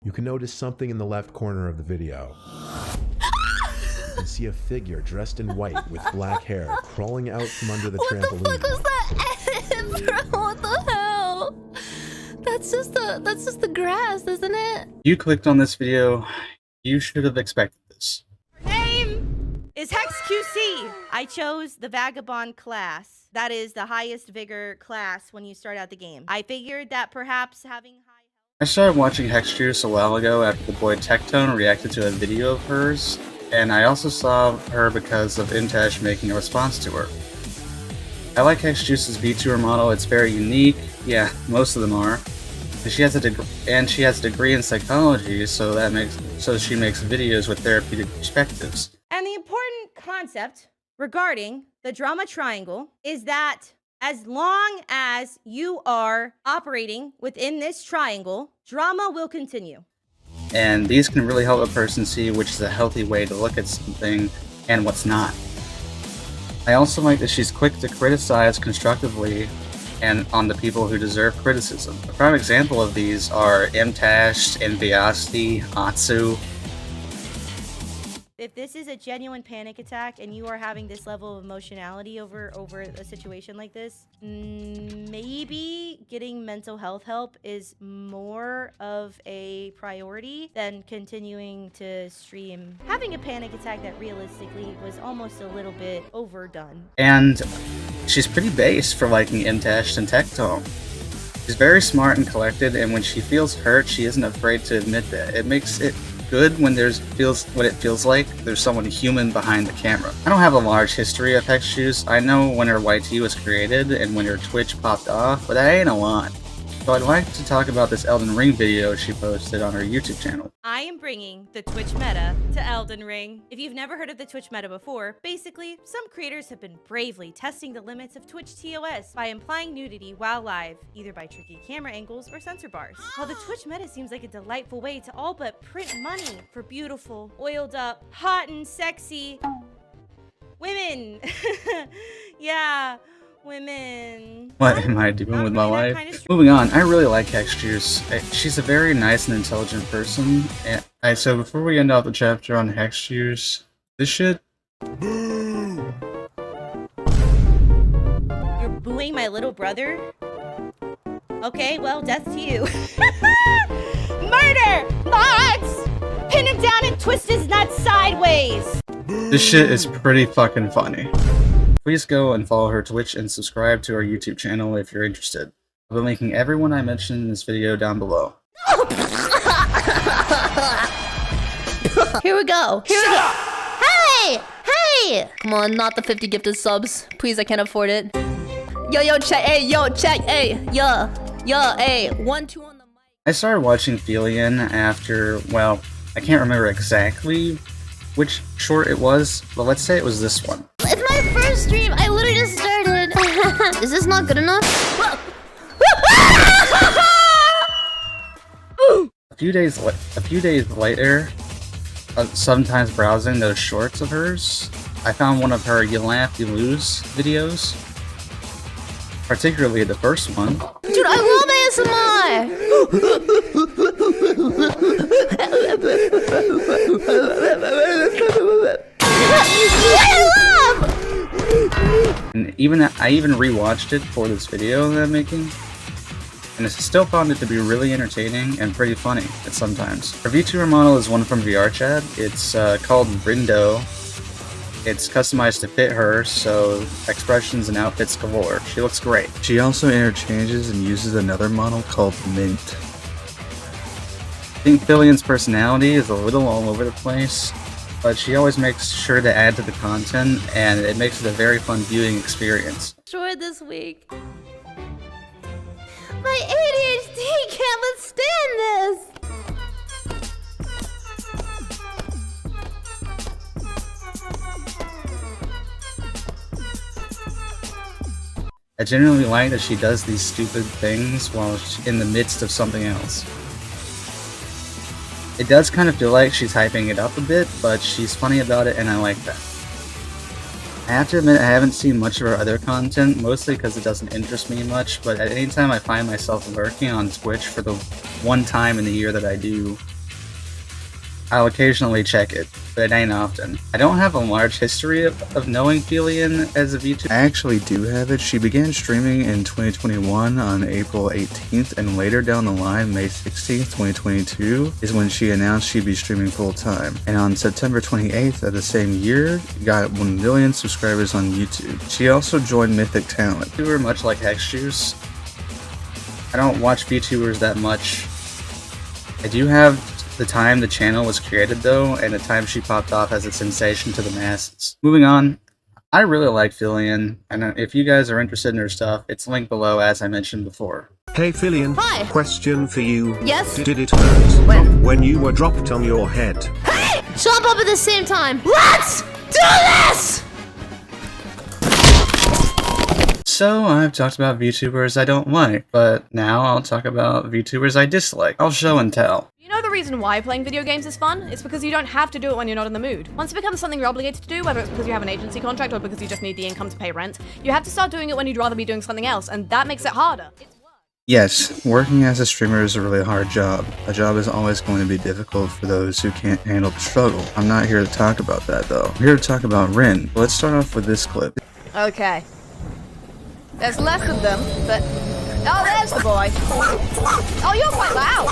You can notice something in the left corner of the video. You can see a figure dressed in white with black hair crawling out from under the trampoline. What the fuck was that? Bro, what the hell? That's just the grass, isn't it? You clicked on this video, you should have expected this. Name is HexQC. I chose the Vagabond class. That is the highest vigor class when you start out the game. I figured that perhaps having high... I started watching HexJuice a while ago after the boy Tectone reacted to a video of hers, and I also saw her because of Imtash making a response to her. I like HexJuice's VTuber model. It's very unique. Yeah, most of them are. She has a degree in psychology, so she makes videos with therapeutic perspectives. And the important concept regarding the drama triangle is that as long as you are operating within this triangle, drama will continue. And these can really help a person see which is a healthy way to look at something and what's not. I also like that she's quick to criticize constructively and on the people who deserve criticism. A prime example of these are Imtash, Enviosity, Atsu. If this is a genuine panic attack and you are having this level of emotionality over a situation like this, maybe getting mental health help is more of a priority than continuing to stream. Having a panic attack that realistically was almost a little bit overdone. And she's pretty base for liking Imtash and Tectone. She's very smart and collected, and when she feels hurt, she isn't afraid to admit that. It makes it good when it feels like there's someone human behind the camera. I don't have a large history of HexJuice. I know when her YT was created and when her Twitch popped off, but that ain't a lot. So I'd like to talk about this Elden Ring video she posted on her YouTube channel. I am bringing the Twitch meta to Elden Ring. If you've never heard of the Twitch meta before, basically, some creators have been bravely testing the limits of Twitch TOS by implying nudity while live, either by tricky camera angles or censor bars. While the Twitch meta seems like a delightful way to all but print money for beautiful, oiled up, hot and sexy women. Yeah. Women. What am I doing with my life? Moving on, I really like HexJuice. She's a very nice and intelligent person. And so before we end off the chapter on HexJuice, this shit. You're booing my little brother? Okay, well, death to you. Murder! Mods! Pin him down and twist his nuts sideways! This shit is pretty fucking funny. Please go and follow her Twitch and subscribe to her YouTube channel if you're interested. I'll be linking everyone I mentioned in this video down below. Here we go. Hey! Hey! Come on, not the 50 gifted subs. Please, I can't afford it. Yo, check, hey, hey, 1, 2 on the mic. I started watching Filian after, well, I can't remember exactly which short it was, but let's say it was this one. It's my first stream. I literally just started. Is this not good enough? A few days later, sometimes browsing those shorts of hers, I found one of her You Laugh, You Lose videos. Particularly the first one. Dude, I love ASMR! And I even rewatched it for this video that I'm making, and I still found it to be really entertaining and pretty funny at sometimes. Her VTuber model is one from VRChat. It's called Rindo. It's customized to fit her, so expressions and outfits galore. She looks great. She also interchanges and uses another model called Mint. I think Filian's personality is a little all over the place, but she always makes sure to add to the content, and it makes it a very fun viewing experience. Short this week. My ADHD can't withstand this! I genuinely like that she does these stupid things while she's in the midst of something else. It does kind of feel like she's hyping it up a bit, but she's funny about it and I like that. I have to admit I haven't seen much of her other content, mostly because it doesn't interest me much, but at any time I find myself lurking on Twitch for the one time in the year that I do, I'll occasionally check it, but it ain't often. I don't have a large history of knowing Filian as a VTuber. I actually do have it. She began streaming in 2021 on April 18th, and later down the line, May 16th, 2022, is when she announced she'd be streaming full-time. And on September 28th of the same year, got 1 million subscribers on YouTube. She also joined Mythic Talent. We were much like HexJuice. I don't watch VTubers that much. I do have the time the channel was created though, and the time she popped off as a sensation to the masses. Moving on, I really like Filian, and if you guys are interested in her stuff, it's linked below as I mentioned before. Hey Filian, Hi. question for you. Yes? Did it hurt When you were dropped on your head? Hey! Jump up at the same time. Let's do this! So I've talked about VTubers I don't like, but now I'll talk about VTubers I dislike. I'll show and tell. You know the reason why playing video games is fun? It's because you don't have to do it when you're not in the mood. Once it becomes something you're obligated to do, whether it's because you have an agency contract or because you just need the income to pay rent, you have to start doing it when you'd rather be doing something else, and that makes it harder. Yes, working as a streamer is a really hard job. A job is always going to be difficult for those who can't handle the struggle. I'm not here to talk about that though. I'm here to talk about Rin. Let's start off with this clip. Okay. There's less of them, but... Oh, there's the boy. Oh, you're quite loud.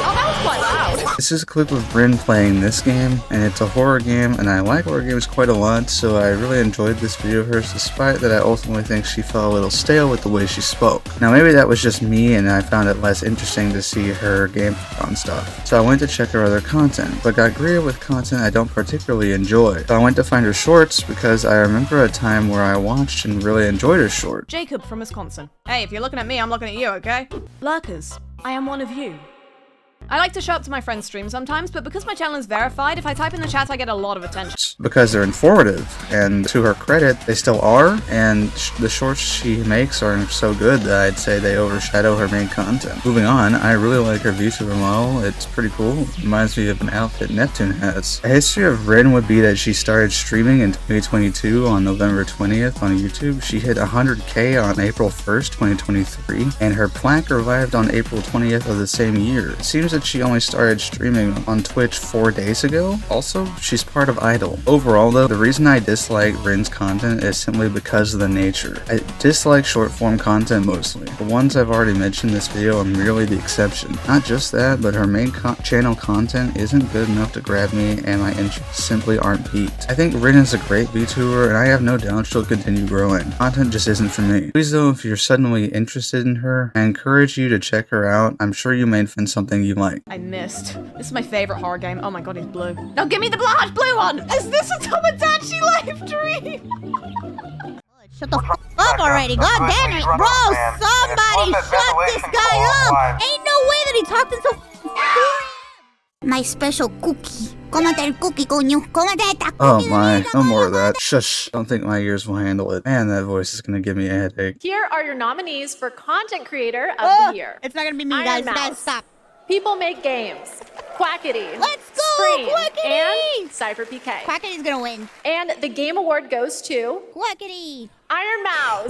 Oh, that was quite loud. This is a clip of Rin playing this game, and it's a horror game, and I like horror games quite a lot, so I really enjoyed this video of hers, despite that I ultimately think she felt a little stale with the way she spoke. Now maybe that was just me, and I found it less interesting to see her gameplay on stuff. So I went to check her other content, but got greeted with content I don't particularly enjoy. So I went to find her shorts, because I remember a time where I watched and really enjoyed her short. Jacob from Wisconsin. Hey, if you're looking at me, I'm looking at you, okay? Lurkers, I am one of you. I like to show up to my friends' stream sometimes, but because my channel is verified, if I type in the chat, I get a lot of attention. Because they're informative, and to her credit, they still are, and the shorts she makes are so good that I'd say they overshadow her main content. Moving on, I really like her VTuber model. It's pretty cool. It reminds me of an outfit Neptune has. A history of Rin would be that she started streaming in 2022 on November 20th on YouTube. She hit 100k on April 1st, 2023, and her plaque revived on April 20th of the same year. It seems that she only started streaming on Twitch 4 days ago. Also, she's part of Idol. Overall though, the reason I dislike Rin's content is simply because of the nature. I dislike short form content mostly. The ones I've already mentioned in this video are merely the exception. Not just that, but her main channel content isn't good enough to grab me, and my interests simply aren't piqued. I think Rin is a great VTuber, and I have no doubt she'll continue growing. Content just isn't for me. Please though, if you're suddenly interested in her, I encourage you to check her out. I'm sure you may find something you like. I missed. This is my favorite horror game. Oh my god, he's blue. No, give me the large blue one! Is this a Tomodachi live dream? Shut the f up already, god damn it! Bro, somebody shut this guy up! Ain't no way that he talked in so my special cookie. Cómete el cookie, coño. Cómete esta cookie. Oh my, no more of that. Shush. Don't think my ears will handle it. Man, that voice is gonna give me a headache. Here are your nominees for Content Creator of the Year. It's not gonna be me, guys. IronMouse. Guys, stop. People Make Games, Quackity, Let's go, Scream, Quackity! and Cypher PK. Quackity's gonna win. And the Game Award goes to Quackity. IronMouse.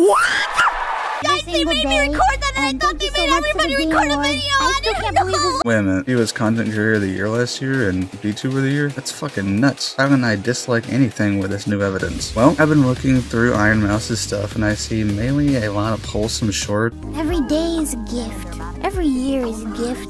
Guys, they made me record that, and I thought they made everybody record a video. I didn't know. Wait a minute. He was Content Creator of the Year last year and VTuber of the Year? That's fucking nuts. How can I dislike anything with this new evidence? Well, I've been looking through IronMouse's stuff and I see mainly a lot of wholesome short. Every day is a gift. Every year is a gift.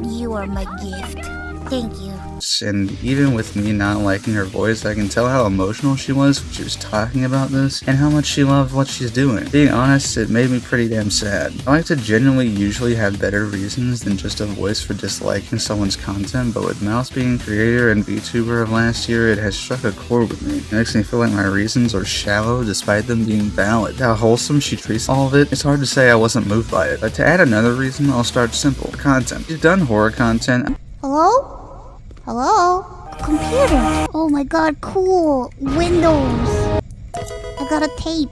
You are my gift. Thank you. And even with me not liking her voice, I can tell how emotional she was when she was talking about this and how much she loved what she's doing. Being honest, it made me pretty damn sad. I like to genuinely usually have better reasons than just a voice for disliking someone's content, but with Mouse being creator and VTuber of last year, it has struck a chord with me. It makes me feel like my reasons are shallow despite them being valid. How wholesome she treats all of it, it's hard to say I wasn't moved by it. But to add another reason, I'll start simple. Content. She's done horror content. Hello? Hello? Computer. Oh my god, cool. Windows. I got a tape.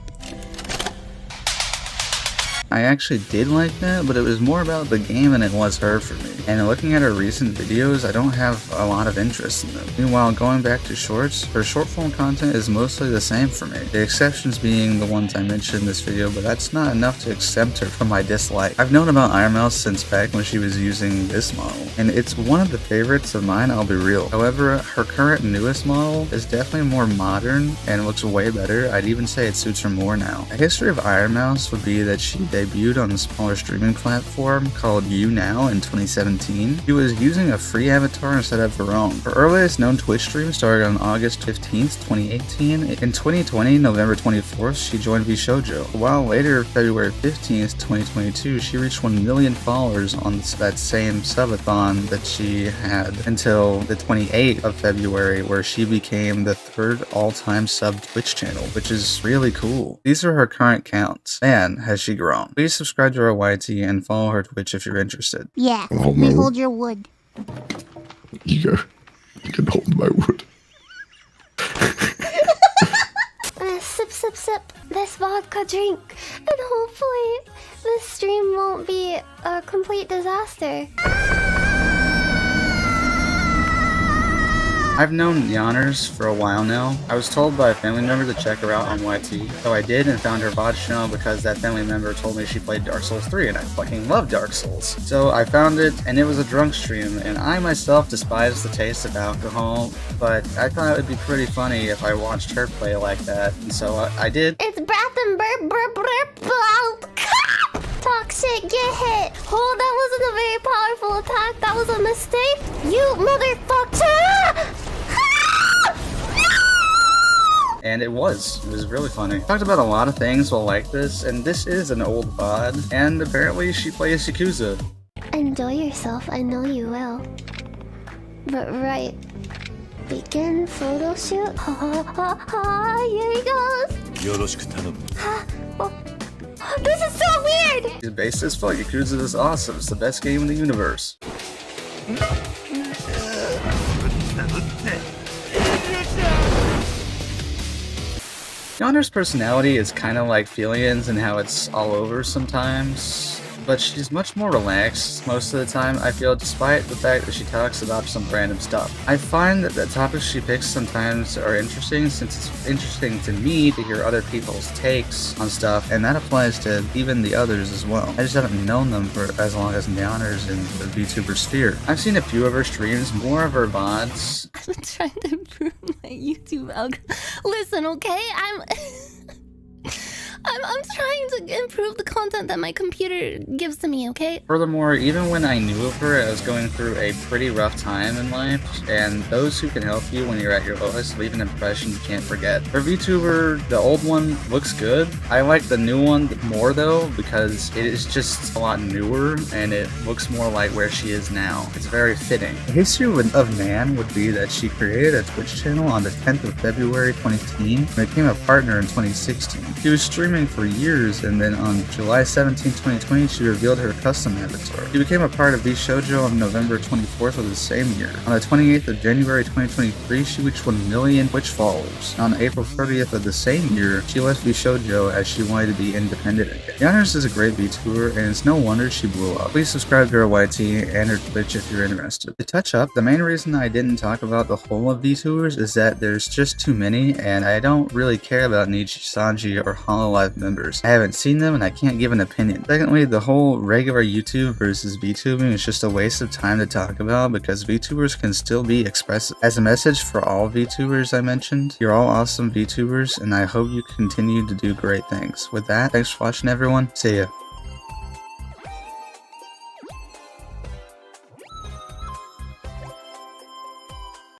I actually did like that, but it was more about the game than it was her for me. And looking at her recent videos, I don't have a lot of interest in them. Meanwhile, going back to shorts, her short form content is mostly the same for me. The exceptions being the ones I mentioned in this video, but that's not enough to exempt her from my dislike. I've known about IronMouse since back when she was using this model, and it's one of the favorites of mine, I'll be real. However, her current newest model is definitely more modern and looks way better. I'd even say it suits her more now. The history of IronMouse would be that she debuted on a smaller streaming platform called YouNow in 2017. She was using a free avatar instead of her own. Her earliest known Twitch stream started on August 15th, 2018. In 2020, November 24th, she joined VShojo. A while later, February 15th, 2022, she reached 1 million followers on that same subathon that she had until the 28th of February, where she became the 3rd all-time sub Twitch channel, which is really cool. These are her current counts. Man, has she grown. Please subscribe to her YT and follow her Twitch if you're interested. Yeah, let me hold your wood. You can hold my wood. Sip, sip, sip this vodka drink, and hopefully this stream won't be a complete disaster. I've known Nyanners for a while now. I was told by a family member to check her out on YT, so I did and found her VOD channel because that family member told me she played Dark Souls 3 and I fucking love Dark Souls. So I found it and it was a drunk stream, and I myself despise the taste of alcohol, but I thought it would be pretty funny if I watched her play like that, and so I did. It's breath and burp, burp, burp, burp. Toxic, get hit. Oh, that wasn't a very powerful attack. That was a mistake. You motherfucker! And it was really funny. Talked about a lot of things while like this, and this is an old VOD, and apparently she plays Yakuza. Enjoy yourself, I know you will. But right. Begin photo shoot. Ha ha ha ha, here he goes. Oh. This is so weird! She's based as fuck. Yakuza is awesome. It's the best game in the universe. Nyanners' personality is kind of like Filian's in how it's all over sometimes, but she's much more relaxed most of the time, I feel, despite the fact that she talks about some random stuff. I find that the topics she picks sometimes are interesting, since it's interesting to me to hear other people's takes on stuff, and that applies to even the others as well. I just haven't known them for as long as Nyanners in the VTuber sphere. I've seen a few of her streams, more of her VODs. I'm trying to improve my YouTube algorithm. Listen, okay? I'm trying to improve the content that my computer gives to me, okay? Furthermore, even when I knew of her, I was going through a pretty rough time in life, and those who can help you when you're at your lowest leave an impression you can't forget. Her VTuber, the old one, looks good. I like the new one more though, because it is just a lot newer, and it looks more like where she is now. It's very fitting. The history of Nan would be that she created a Twitch channel on the 10th of February 2010 and became a partner in 2016. She was streaming for years, and then on July 17, 2020, she revealed her custom avatar. She became a part of VShojo on November 24th of the same year. On the 28th of January 2023, she reached 1 million Twitch followers. On April 30th of the same year, she left VShojo as she wanted to be independent again. Nyanners is a great VTuber, and it's no wonder she blew up. Please subscribe to her YT and her Twitch if you're interested. To touch up, the main reason I didn't talk about the whole of VTubers is that there's just too many, and I don't really care about Nichi, Sanji, or Hololive members. I haven't seen them and I can't give an opinion. Secondly, the whole regular YouTube versus VTubing is just a waste of time to talk about, because VTubers can still be expressive. As a message for all VTubers I mentioned, you're all awesome VTubers, and I hope you continue to do great things. With that, thanks for watching everyone. See ya.